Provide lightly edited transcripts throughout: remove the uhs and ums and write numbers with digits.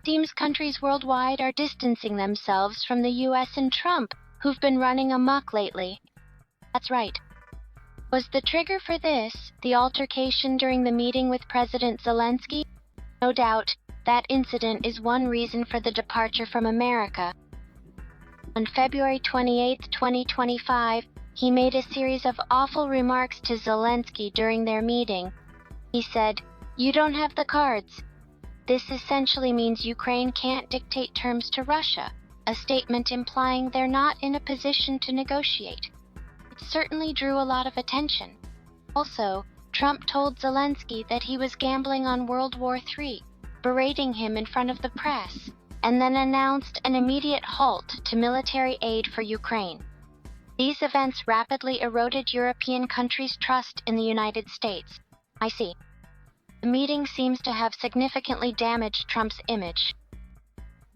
Seems countries worldwide are distancing themselves from the US and Trump, who've been running amok lately. That's right. Was the trigger for this the altercation during the meeting with President Zelensky? No doubt, that incident is one reason for the departure from America. On February 28, 2025, he made a series of awful remarks to Zelensky during their meeting. He said, "You don't have the cards." This essentially means Ukraine can't dictate terms to Russia, a statement implying they're not in a position to negotiate. It certainly drew a lot of attention. Also, Trump told Zelensky that he was gambling on World War III, berating him in front of the press, and then announced an immediate halt to military aid for Ukraine. These events rapidly eroded European countries' trust in the United States. I see. The meeting seems to have significantly damaged Trump's image.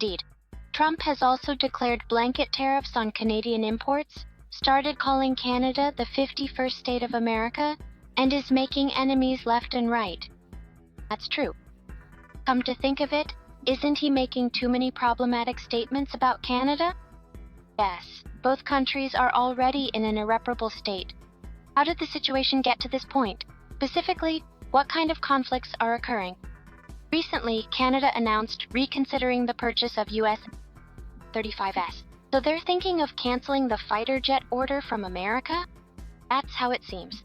Indeed, Trump has also declared blanket tariffs on Canadian imports, started calling Canada the 51st state of America, and is making enemies left and right. That's true. Come to think of it, isn't he making too many problematic statements about Canada? Yes, both countries are already in an irreparable state. How did the situation get to this point? Specifically, what kind of conflicts are occurring? Recently, Canada announced reconsidering the purchase of US F-35s. So they're thinking of canceling the fighter jet order from America? That's how it seems.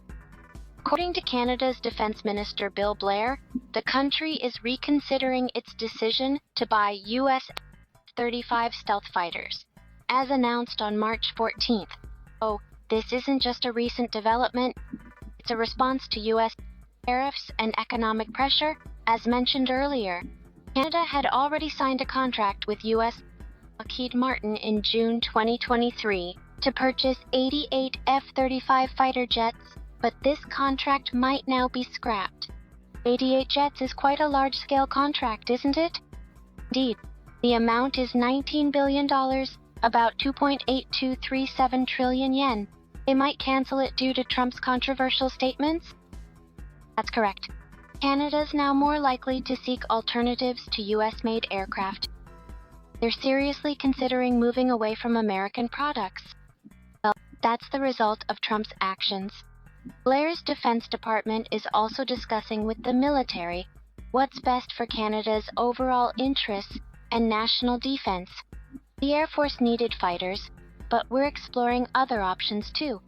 According to Canada's Defense Minister Bill Blair, the country is reconsidering its decision to buy US F-35 stealth fighters, as announced on March 14th. Oh, this isn't just a recent development, it's a response to US tariffs and economic pressure, as mentioned earlier. Canada had already signed a contract with US Lockheed Martin in June 2023 to purchase 88 F-35 fighter jets, but this contract might now be scrapped. 88 jets is quite a large-scale contract, isn't it? Indeed, the amount is $19 billion, about 2.8237 trillion yen. They might cancel it due to Trump's controversial statements? That's correct. Canada's now more likely to seek alternatives to US-made aircraft. They're seriously considering moving away from American products. Well, that's the result of Trump's actions. Blair's Defense Department is also discussing with the military what's best for Canada's overall interests and national defense. The Air Force needed fighters, but we're exploring other options too.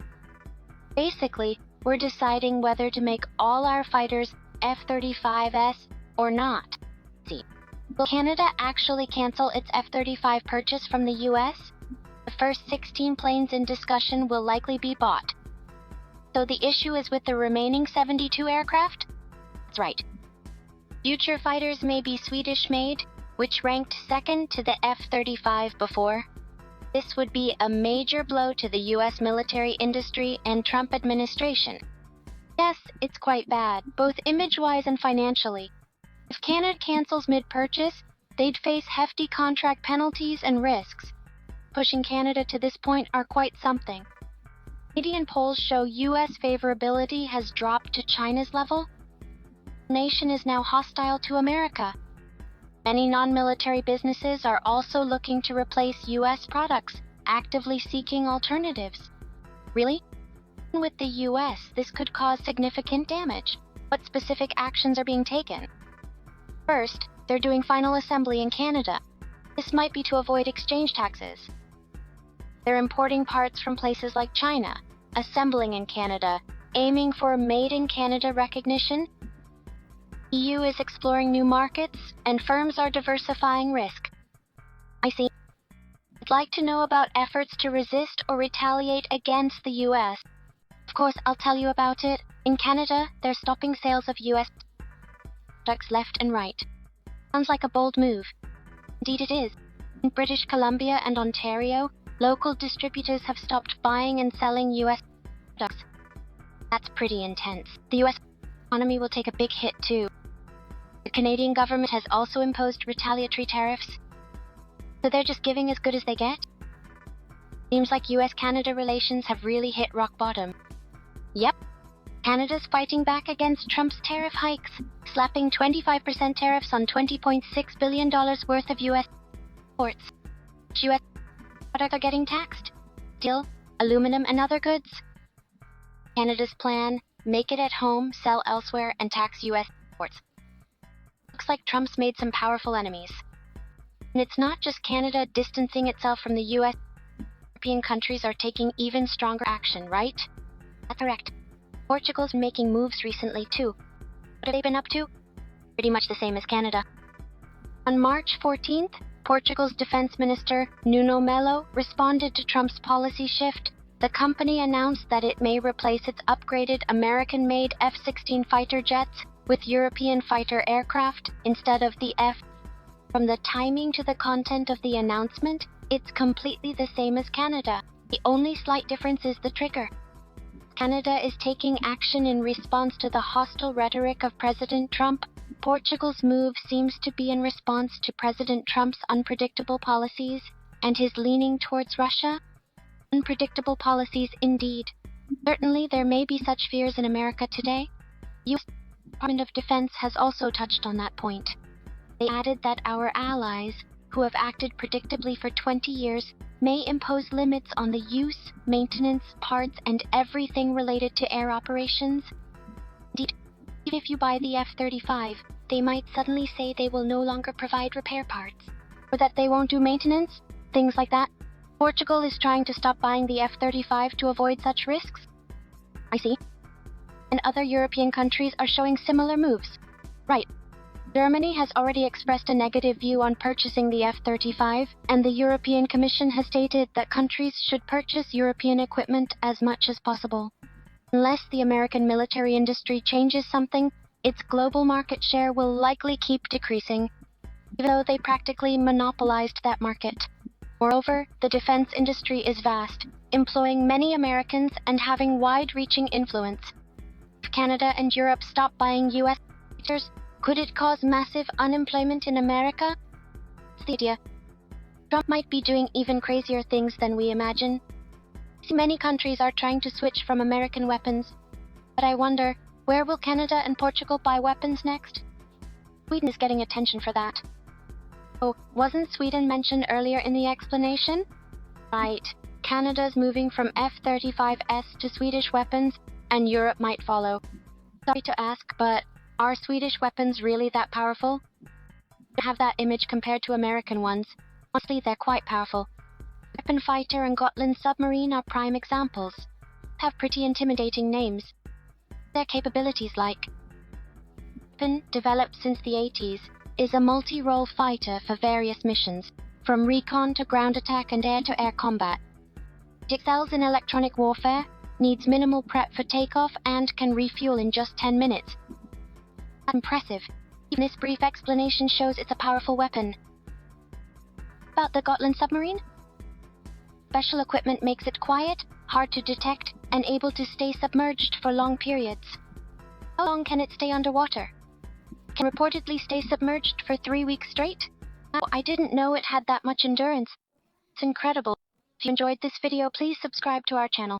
Basically, we're deciding whether to make all our fighters F-35s or not. See, will Canada actually cancel its F-35 purchase from the US? The first 16 planes in discussion will likely be bought. So the issue is with the remaining 72 aircraft? That's right. Future fighters may be Swedish-made, which ranked second to the F-35 before. This would be a major blow to the US military industry and Trump administration. Yes, it's quite bad, both image-wise and financially. If Canada cancels mid-purchase, they'd face hefty contract penalties and risks. Pushing Canada to this point are quite something. Canadian polls show US favorability has dropped to China's level. The nation is now hostile to America. Many non-military businesses are also looking to replace US products, actively seeking alternatives. Really? With the US, this could cause significant damage. What specific actions are being taken? First, they're doing final assembly in Canada. This might be to avoid exchange taxes. They're importing parts from places like China, assembling in Canada, aiming for Made in Canada recognition. EU is exploring new markets, and firms are diversifying risk. I see. I'd like to know about efforts to resist or retaliate against the US. Of course, I'll tell you about it. In Canada, they're stopping sales of US products left and right. Sounds like a bold move. Indeed it is. In British Columbia and Ontario, local distributors have stopped buying and selling US products. That's pretty intense. The US economy will take a big hit too. The Canadian government has also imposed retaliatory tariffs. So they're just giving as good as they get? Seems like US-Canada relations have really hit rock bottom. Yep. Canada's fighting back against Trump's tariff hikes, slapping 25% tariffs on $20.6 billion worth of U.S. imports. U.S. products are getting taxed. Steel, aluminum, and other goods. Canada's plan: make it at home, sell elsewhere, and tax U.S. imports. Looks like Trump's made some powerful enemies. And it's not just Canada distancing itself from the U.S. European countries are taking even stronger action, right? That's correct. Portugal's making moves recently too. What have they been up to? Pretty much the same as Canada. On March 14th, Portugal's defense minister, Nuno Melo, responded to Trump's policy shift. The company announced that it may replace its upgraded American-made F-16 fighter jets with European fighter aircraft instead of the F. From the timing to the content of the announcement, it's completely the same as Canada. The only slight difference is the trigger. Canada is taking action in response to the hostile rhetoric of President Trump. Portugal's move seems to be in response to President Trump's unpredictable policies and his leaning towards Russia. Unpredictable policies indeed. Certainly there may be such fears in America today. U.S. Department of Defense has also touched on that point. They added that our allies, who have acted predictably for 20 years, may impose limits on the use, maintenance, parts, and everything related to air operations. Indeed, if you buy the F-35, they might suddenly say they will no longer provide repair parts, or that they won't do maintenance, things like that. Portugal is trying to stop buying the F-35 to avoid such risks. I see. And other European countries are showing similar moves. Right. Germany has already expressed a negative view on purchasing the F-35, and the European Commission has stated that countries should purchase European equipment as much as possible. Unless the American military industry changes something, its global market share will likely keep decreasing, even though they practically monopolized that market. Moreover, the defense industry is vast, employing many Americans and having wide-reaching influence. If Canada and Europe stop buying U.S. fighters, could it cause massive unemployment in America? That's the idea. Trump might be doing even crazier things than we imagine. Many countries are trying to switch from American weapons. But I wonder, where will Canada and Portugal buy weapons next? Sweden is getting attention for that. Oh, wasn't Sweden mentioned earlier in the explanation? Right. Canada's moving from F-35s to Swedish weapons, and Europe might follow. Sorry to ask, but are Swedish weapons really that powerful? I have that image compared to American ones. Honestly, they're quite powerful. Weapon Fighter and Gotland submarine are prime examples. Have pretty intimidating names. Their capabilities like Weapon, developed since the 80s, is a multi-role fighter for various missions, from recon to ground attack and air-to-air combat. It excels in electronic warfare, needs minimal prep for takeoff, and can refuel in just 10 minutes. That's impressive. Even this brief explanation shows it's a powerful weapon. About the Gotland submarine? Special equipment makes it quiet, hard to detect, and able to stay submerged for long periods. How long can it stay underwater? It can reportedly stay submerged for 3 weeks straight. Now, I didn't know it had that much endurance. It's incredible. If you enjoyed this video, please subscribe to our channel.